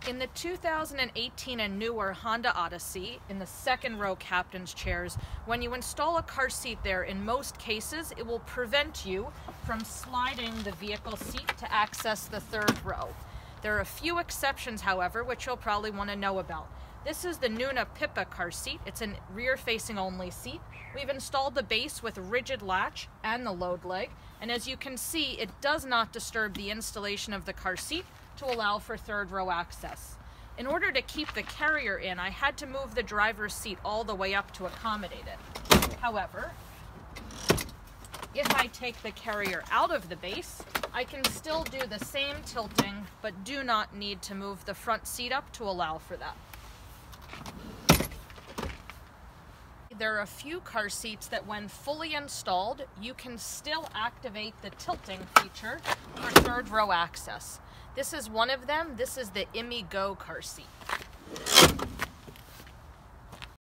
In the 2018 and newer Honda Odyssey, in the second row captain's chairs, when you install a car seat there, in most cases, it will prevent you from sliding the vehicle seat to access the third row. There are a few exceptions, however, which you'll probably want to know about. This is the Nuna Pipa car seat. It's a rear-facing only seat. We've installed the base with rigid latch and the load leg, and as you can see, it does not disturb the installation of the car seat to allow for third row access. In order to keep the carrier in, I had to move the driver's seat all the way up to accommodate it. However, if I take the carrier out of the base, I can still do the same tilting, but do not need to move the front seat up to allow for that. There are a few car seats that when fully installed, you can still activate the tilting feature for third row access. This is one of them. This is the IMMI Go car seat.